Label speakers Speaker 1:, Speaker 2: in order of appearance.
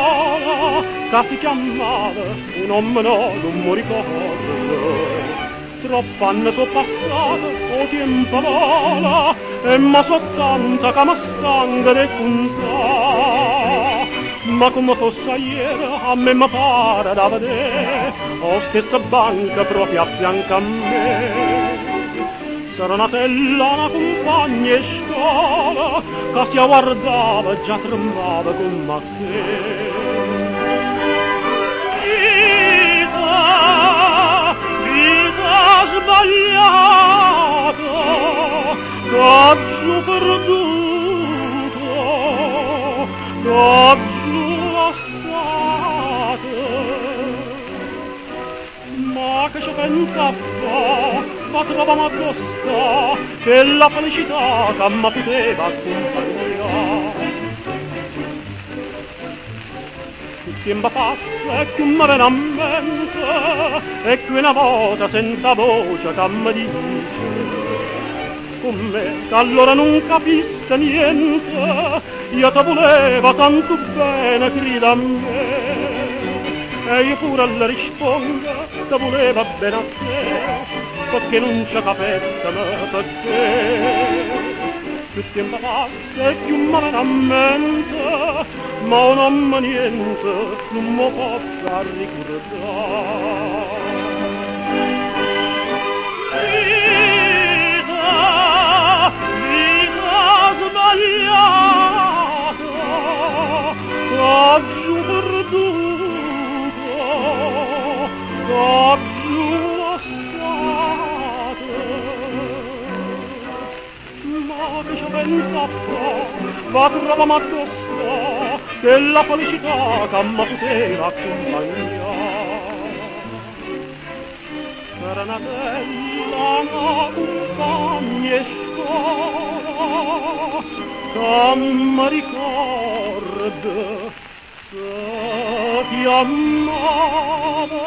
Speaker 1: scuola, che si chiamava un uomo no, non mi ricordo. Troppo anni sono passati, o tempo vola, e ma so tanta che mi stanca di contare. Ma come fosse ieri, a me mi pare da vedere, la stessa banca proprio a fianco a me. Serenatella, una compagna in scuola, che si guardava e già tremava come a te. Vita sbagliata, caggio perduto, caggio lasciato. Ma che ci pensava, ma trovavo addosso, che la felicità che mi poteva accompagnare. Il tempo passa e più mi viene a mente, e qui una volta senza voce che mi dice con me, che allora non capisco niente, io ti volevo tanto bene, creda a me. E io pure le rispondo, ti voleva bene a te, perché non ci capetta per te. Più tempo passa e più mi viene a mente, ma non mi niente, non mi posso ricordare. Vita sbagliata, caggio perduto, caggio lasciato. Ma che ci pensa va trovamo addosso, che la felicità che mi poteva accompagnare. Serenatella, una compagna in scuola, che mi ricorda se ti amava.